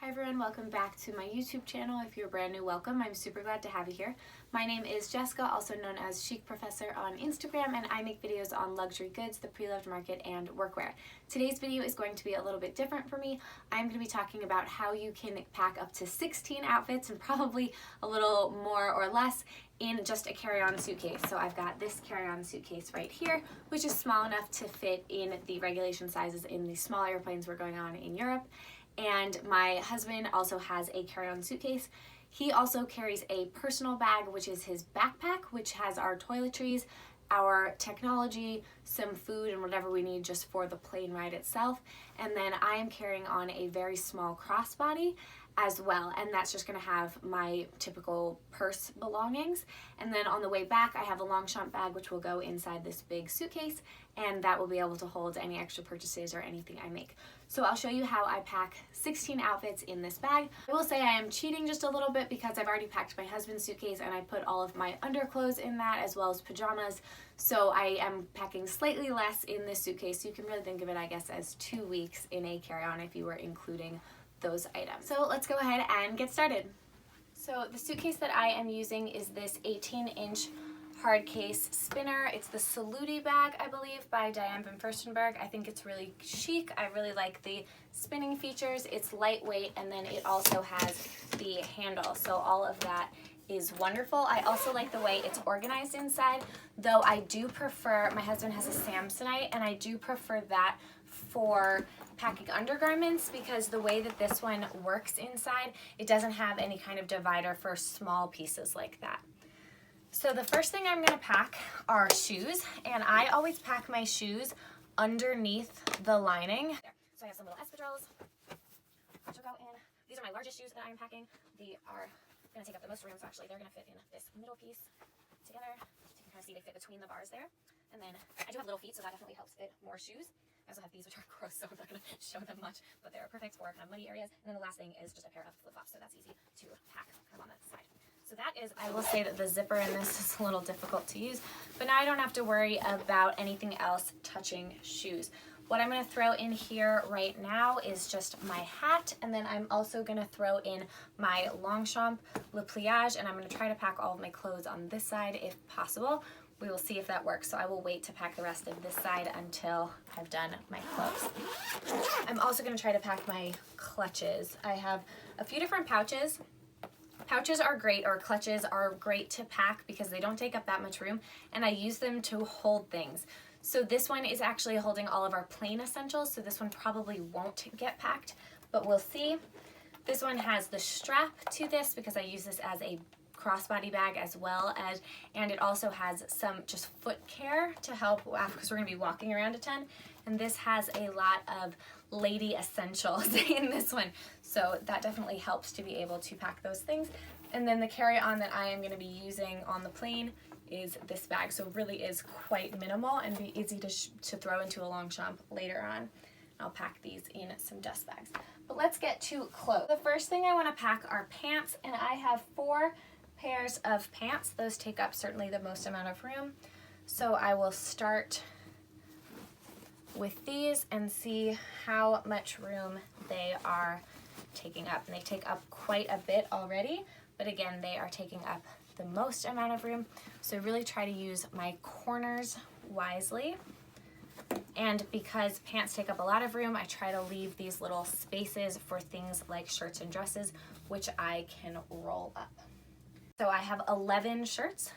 Hi everyone, welcome back to my YouTube channel. If you're brand new, welcome. I'm super glad to have you here. My name is Jessica, also known as Chicprofessor on Instagram, and I make videos on luxury goods, the pre-loved market, and workwear. Today's video is going to be a little bit different for me. I'm going to be talking about how you can pack up to 16 outfits and probably a little more or less in just a carry-on suitcase. So I've got this carry-on suitcase right here, which is small enough to fit in the regulation sizes in the small airplanes we're going on in Europe. And my husband also has a carry-on suitcase. He also carries a personal bag, which is his backpack, which has our toiletries, our technology, some food, and whatever we need just for the plane ride itself. And then I am carrying on a very small crossbody as well, and that's just going to have my typical purse belongings. And then on the way back, I have a Longchamp bag which will go inside this big suitcase, and that will be able to hold any extra purchases or anything I make. So I'll show you how I pack 16 outfits in this bag. I will say I am cheating just a little bit because I've already packed my husband's suitcase and I put all of my underclothes in that as well as pajamas. So I am packing slightly less in this suitcase. You can really think of it, I guess, as 2 weeks in a carry-on if you were including those items. So let's go ahead and get started. So the suitcase that I am using is this 18-inch hard case spinner. It's the Saluti bag, I believe, by Diane van Furstenberg. I think it's really chic. I really like the spinning features. It's lightweight, and then it also has the handle. So all of that is wonderful. I also like the way it's organized inside, though I do prefer, my husband has a Samsonite, and I do prefer that for packing undergarments because the way that this one works inside, it doesn't have any kind of divider for small pieces like that. So the first thing I'm going to pack are shoes, and I always pack my shoes underneath the lining. So I have some little espadrilles, which will go in. These are my largest shoes that I'm packing. They are going to take up the most room, so actually they're going to fit in this middle piece together. So you can kind of see they fit between the bars there. And then I do have little feet, so that definitely helps fit more shoes. I also have these, which are gross, so I'm not going to show them much, but they're perfect for kind of muddy areas. And then the last thing is just a pair of flip-flops, so that's easy to pack kind of on the side. So that is, I will say that the zipper in this is a little difficult to use, but now I don't have to worry about anything else touching shoes. What I'm going to throw in here right now is just my hat, and then I'm also going to throw in my Longchamp Le Pliage, and I'm going to try to pack all of my clothes on this side if possible. We will see if that works, so I will wait to pack the rest of this side until I've done my clothes. I'm also going to try to pack my clutches. I have a few different pouches. Pouches are great, or clutches are great to pack because they don't take up that much room, and I use them to hold things. So this one is actually holding all of our plane essentials, so this one probably won't get packed, but we'll see. This one has the strap to this because I use this as a crossbody bag as well as, and it also has some just foot care to help because we're going to be walking around a ton. And this has a lot of lady essentials in this one, so that definitely helps to be able to pack those things. And then the carry-on that I am going to be using on the plane is this bag, so it really is quite minimal and be easy to throw into a Longchamp later on. I'll pack these in some dust bags. But let's get to clothes. The first thing I want to pack are pants, and I have 4 pairs of pants. Those take up certainly the most amount of room. So I will start with these and see how much room they are taking up. And they take up quite a bit already, but again, they are taking up the most amount of room. So really try to use my corners wisely. And because pants take up a lot of room, I try to leave these little spaces for things like shirts and dresses, which I can roll up. So I have 11 shirts,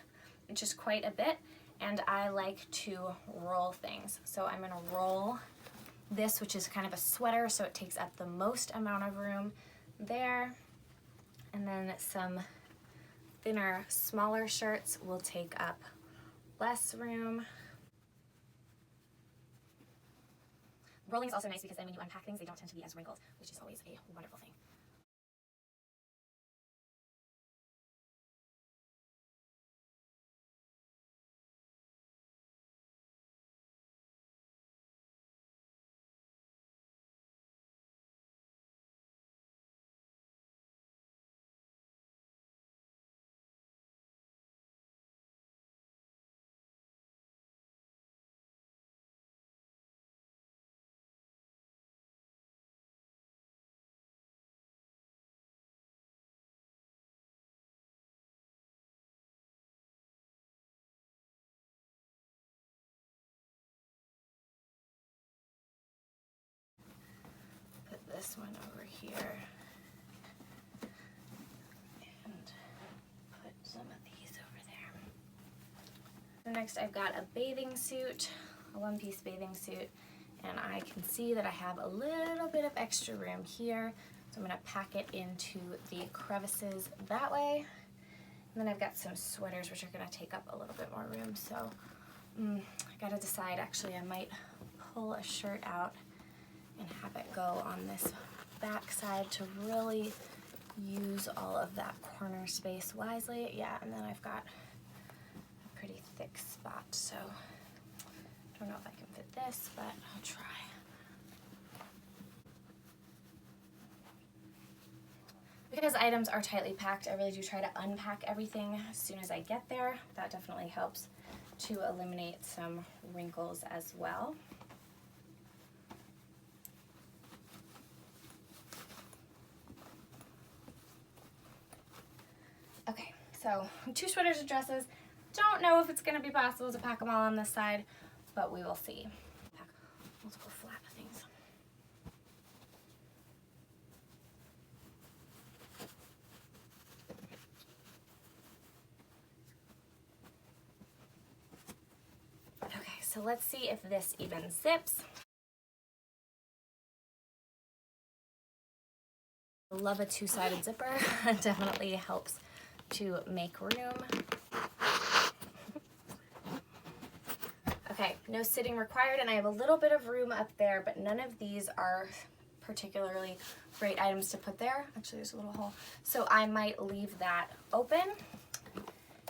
which is quite a bit, and I like to roll things. So I'm going to roll this, which is kind of a sweater, so it takes up the most amount of room there. And then some thinner, smaller shirts will take up less room. Rolling is also nice because then when you unpack things, they don't tend to be as wrinkled, which is always a wonderful thing. this one over here and put some of these over there. So next I've got a bathing suit, a one-piece bathing suit, and I can see that I have a little bit of extra room here. So I'm going to pack it into the crevices that way. And then I've got some sweaters which are going to take up a little bit more room. So I got to decide, actually I might pull a shirt out and have it go on this back side to really use all of that corner space wisely. Yeah, and then I've got a pretty thick spot, so I don't know if I can fit this, but I'll try. Because items are tightly packed, I really do try to unpack everything as soon as I get there. That definitely helps to eliminate some wrinkles as well. Okay, so 2 sweaters and dresses. Don't know if it's going to be possible to pack them all on this side, but we will see. Pack multiple flat things. Okay, so let's see if this even zips. I love a 2-sided zipper. It definitely helps to make room. Okay, no sitting required, and I have a little bit of room up there, but none of these are particularly great items to put there. Actually, there's a little hole. So I might leave that open.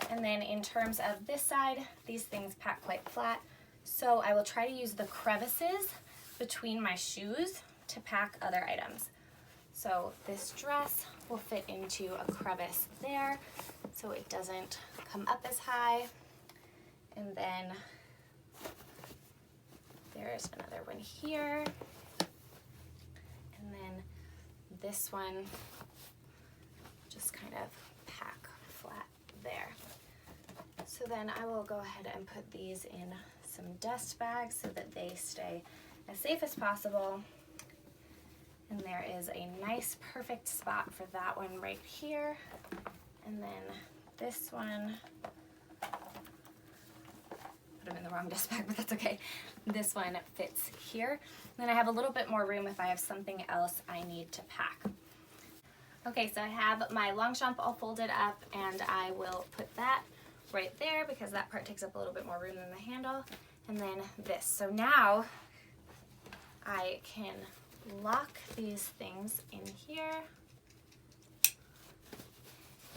And then in terms of this side, these things pack quite flat. So I will try to use the crevices between my shoes to pack other items. So this dress will fit into a crevice there so it doesn't come up as high. And then there's another one here. And then this one just kind of pack flat there. So then I will go ahead and put these in some dust bags so that they stay as safe as possible. And there is a nice perfect spot for that one right here. And then this one, put them in the wrong dust bag, but that's okay. This one fits here. And then I have a little bit more room if I have something else I need to pack. Okay, so I have my Longchamp all folded up, and I will put that right there because that part takes up a little bit more room than the handle. And then this. So now I can lock these things in here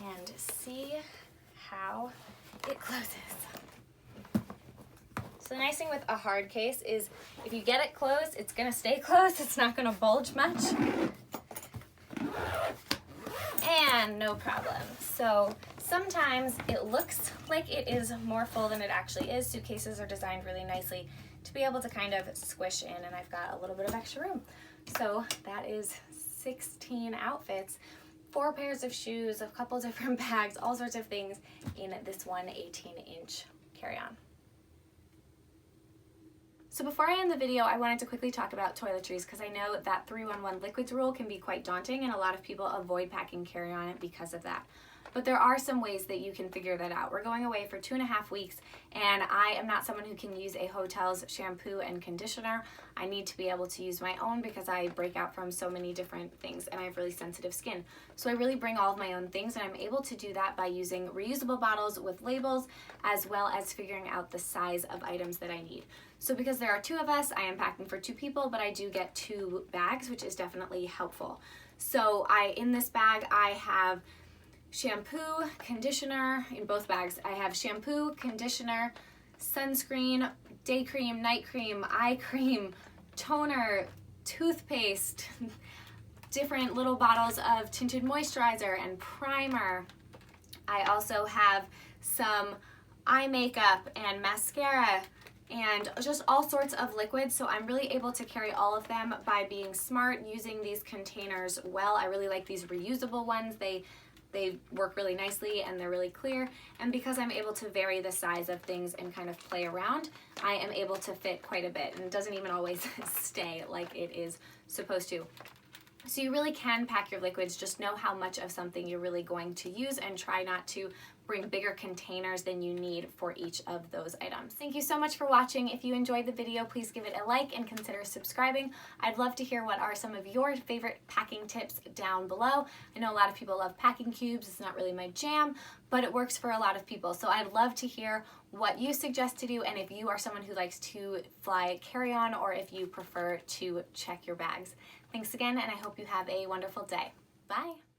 and see how it closes. So the nice thing with a hard case is if you get it closed, it's gonna stay closed. It's not gonna bulge much. And no problem. So sometimes it looks like it is more full than it actually is. Suitcases are designed really nicely to be able to kind of squish in, and I've got a little bit of extra room. So that is 16 outfits, 4 pairs of shoes, a couple different bags, all sorts of things in this one 18-inch carry-on. So before I end the video, I wanted to quickly talk about toiletries because I know that 3-1-1 liquids rule can be quite daunting and a lot of people avoid packing carry-on because of that. But there are some ways that you can figure that out. We're going away for 2.5 weeks, and I am not someone who can use a hotel's shampoo and conditioner. I need to be able to use my own because I break out from so many different things and I have really sensitive skin. So I really bring all of my own things, and I'm able to do that by using reusable bottles with labels as well as figuring out the size of items that I need. So because there are 2 of us, I am packing for 2 people, but I do get 2 bags, which is definitely helpful. So in this bag, I have shampoo, conditioner, in both bags. I have shampoo, conditioner, sunscreen, day cream, night cream, eye cream, toner, toothpaste, different little bottles of tinted moisturizer and primer. I also have some eye makeup and mascara and just all sorts of liquids, so I'm really able to carry all of them by being smart, using these containers well. I really like these reusable ones. They work really nicely and they're really clear, and because I'm able to vary the size of things and kind of play around, I am able to fit quite a bit, and it doesn't even always stay like it is supposed to. So you really can pack your liquids, just know how much of something you're really going to use and try not to bring bigger containers than you need for each of those items. Thank you so much for watching. If you enjoyed the video, please give it a like and consider subscribing. I'd love to hear what are some of your favorite packing tips down below. I know a lot of people love packing cubes. It's not really my jam, but it works for a lot of people. So I'd love to hear what you suggest to do and if you are someone who likes to fly carry-on or if you prefer to check your bags. Thanks again, and I hope you have a wonderful day. Bye.